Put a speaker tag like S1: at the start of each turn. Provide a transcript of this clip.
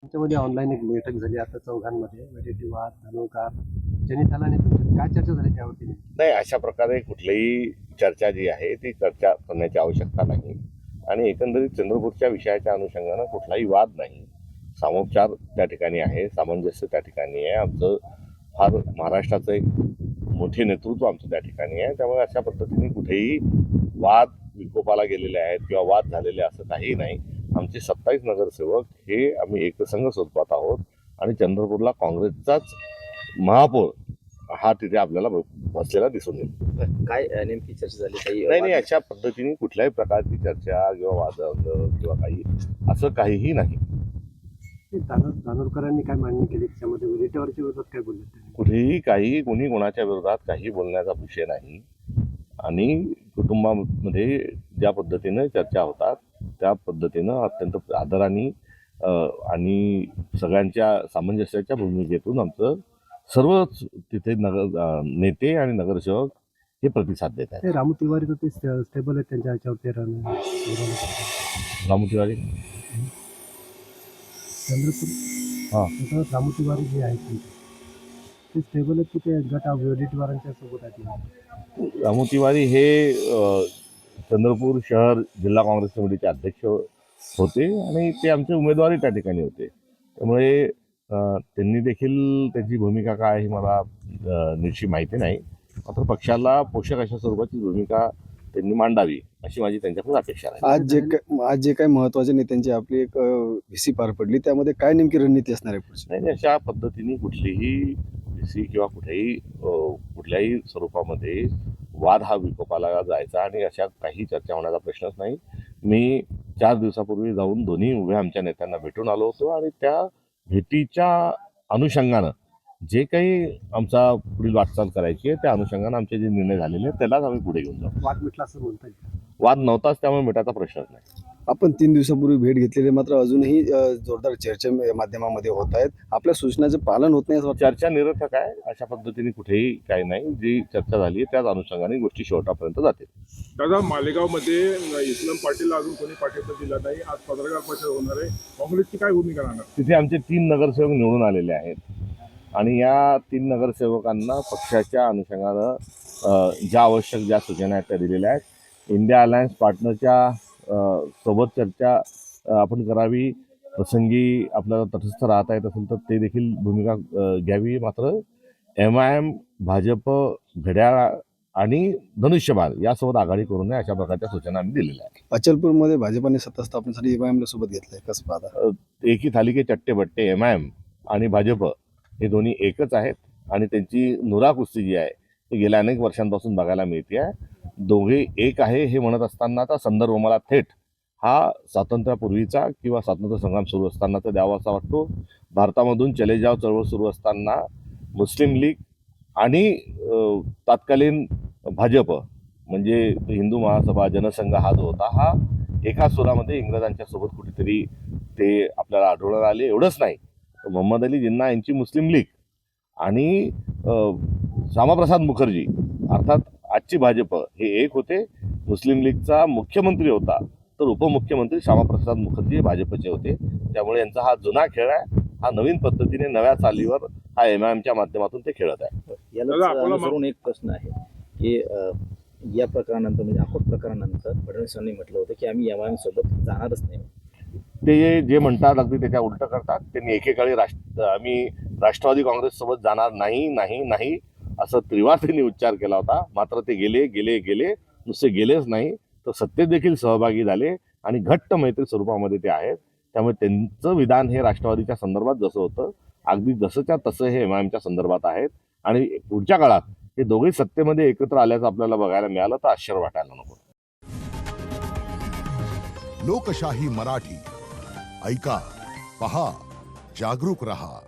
S1: त्याच्यामध्ये ऑनलाईन एक बैठक झाली आता चौघांमध्ये वडेट्टीवार, धनुकाळ, जनिताल आणि तुमच्यात काय चर्चा झाली त्यावरती नेमकी?
S2: नाही, अशा प्रकारे कुठलीही चर्चा जी आहे ती चर्चा करण्याची आवश्यकता नाही. आणि एकंदरीत चंद्रपूरच्या विषयाच्या अनुषंगानं कुठलाही वाद नाही. सामोपचार त्या ठिकाणी आहे, सामंजस्य त्या ठिकाणी आहे. आमचं फार महाराष्ट्राचं एक मोठे नेतृत्व आमचं त्या ठिकाणी आहे. त्यामुळे अशा पद्धतीने कुठेही वाद विकोपाला गेलेले आहेत किंवा वाद झालेले असं काही नाही. आमचे 27 नगरसेवक हे आम्ही एकसंघ स्वरूपात आहोत आणि चंद्रपूरला काँग्रेसचाच महापौर हा तिथे आपल्याला बसलेला दिसून येईल.
S3: काय नेमकी चर्चा झाली काही?
S2: नाही, अशा पद्धतीने कुठल्याही प्रकारची चर्चा किंवा वाद किंवा काही असं काहीही नाही.
S1: धानोरकरांनी काय मांडणी केली त्याच्यामध्ये वडेट्टीवारच्या विरोधात काय बोलले त्यांनी?
S2: कुठेही काही कोणी कोणाच्या विरोधात काही बोलण्याचा विषय नाही. आणि कुटुंबामध्ये ज्या पद्धतीनं चर्चा होतात त्या पद्धतीनं अत्यंत आदराने आणि सगळ्यांच्या सामंजस्याच्या भूमिकेतून आमचं सर्वच तिथे नेते आणि नगरसेवक हे प्रतिसाद देत आहेत.
S1: ते रामू तिवारी तर ते स्टेबल आहेत त्यांच्या ह्याच्यावरती
S2: रामू तिवारी
S1: चंद्रपूर
S2: हां
S1: रामू तिवारी जे आहेत त्यांचे ते स्टेबल आहेत की ते गट वडेट्टीवारांच्या सोबत आहेत?
S2: रामू तिवारी हे चंद्रपूर शहर जिल्हा काँग्रेस कमिटीचे अध्यक्ष होते आणि ते आमचे उमेदवारही त्या ठिकाणी होते. त्यामुळे त्यांनी देखील त्यांची भूमिका काय ही मला निश्चित माहिती नाही. मात्र पक्षाला पोषक अशा स्वरूपाची भूमिका त्यांनी मांडावी अशी माझी त्यांच्याकडून अपेक्षा आहे.
S4: आज जे काही महत्वाच्या नेत्यांची आपली एक व्हीसी पार पडली त्यामध्ये काय नेमकी रणनीती असणार आहे पुढची?
S2: नाही, अशा पद्धतीने कुठलीही व्हीसी किंवा कुठल्याही स्वरूपामध्ये वाद हा विकोपाला जायचा आणि अशा काही चर्चा होण्याचा प्रश्नच नाही. मी 4 दिवसापूर्वी जाऊन दोन्ही उभ्या आमच्या नेत्यांना भेटून आलो होतो आणि त्या भेटीच्या अनुषंगानं जे काही आमचा पुढील वाटचाल करायची आहे त्या अनुषंगानं आमचे जे निर्णय झालेले आहेत त्यालाच आम्ही पुढे घेऊन जाऊ.
S1: वाद मिटला असं म्हणता येईल?
S2: वाद नव्हताच त्यामुळे मिटायचा प्रश्नच नाही.
S4: आपण 3 दिवसापूर्वी भेट घेतलेली मात्र अजूनही जोरदार चर्चा माध्यमामध्ये होत आहेत. आपल्या सूचनाचं पालन होत नाही असं वाटतं?
S2: चर्चा निरर्थक आहे. अशा पद्धतीने कुठेही काही नाही. जी चर्चा झाली आहे त्याच अनुषंगाने गोष्टी शेवटापर्यंत जातील.
S5: दादा, मालेगावमध्ये इस्लाम पाटीलला अजून कोणी पाठिंबा दिला नाही. आज पत्रकार परिषद होणार आहे. काँग्रेसची काय भूमिका राहणार?
S2: तिथे आमचे 3 नगरसेवक निवडून आलेले आहेत आणि या 3 नगरसेवकांना पक्षाच्या अनुषंगानं ज्या सूचना आहेत त्या दिलेल्या आहेत. इंडिया अलायन्स पार्टनरच्या सोबत चर्चा आपण करावी. प्रसंगी आपल्याला तटस्थ राहता येत असेल तर ते देखील भूमिका घ्यावी. मात्र MIM, भाजप, घड्याळ आणि धनुष्यबाण यासोबत आघाडी करू नये अशा प्रकारच्या सूचना आम्ही दिलेल्या आहेत.
S4: अचलपूरमध्ये भाजपाने सत्ता स्थापनेसाठी MIM सोबत घेतलंय, कसं पाहता?
S2: एक ही थाली के चट्टे बट्टे MIM आणि भाजप हे दोन्ही एकच आहेत आणि त्यांची नुरा कुस्ती जी आहे ती गेल्या अनेक वर्षांपासून बघायला मिळते आहे. दोघे एक आहे हे म्हणत असतानाचा संदर्भ मला थेट हा स्वातंत्र्यापूर्वीचा किंवा स्वातंत्र्य संग्राम सुरू असतानाचा द्यावा असा वाटतो. भारतामधून चले जाव चळवळ सुरू असताना मुस्लिम लीग आणि तत्कालीन भाजप म्हणजे हिंदू महासभा जनसंघ हा जो होता हा एका सुरामध्ये इंग्रजांच्या सोबत कुठेतरी ते आपल्याला आढळून आले. एवढंच नाही तर मोहम्मद अली जिन्ना यांची मुस्लिम लीग आणि श्यामाप्रसाद मुखर्जी अर्थात आजची भाजप हे एक होते. मुस्लिम लीगचा मुख्यमंत्री होता तर उपमुख्यमंत्री श्यामाप्रसाद मुखर्जी हे भाजपचे होते. त्यामुळे यांचा हा जुना खेळ आहे. हा नवीन पद्धतीने नव्या चालीवर हा MIMच्या माध्यमातून ते खेळत आहे.
S3: याला अनुसरून एक प्रश्न आहे की या प्रकारानंतर म्हणजे अकोट प्रकारानंतर फडणवीसांनी म्हटलं होतं की आम्ही MIM सोबत जाणारच नाही.
S2: ते जे म्हणतात अगदी त्याच्या उलट करतात. त्यांनी एकेकाळी आम्ही राष्ट्रवादी काँग्रेससोबत जाणार नाही असं त्रिवार त्यांनी उच्चार केला होता. मात्र ते गेले नुसते गेलेच नाही तर सत्तेत देखील सहभागी झाले आणि घट्ट मैत्री स्वरूपामध्ये ते आहेत. त्यामुळे त्यांचं विधान हे राष्ट्रवादीच्या संदर्भात जसं होतं अगदी जसंच्या तसं हे MIMच्या संदर्भात आहेत. आणि पुढच्या काळात हे दोघे सत्तेमध्ये एकत्र आल्याचं आपल्याला बघायला मिळालं तर आश्चर्य वाटायला नको.
S6: लोकशाही मराठी ऐका, पहा, जागरूक रहा.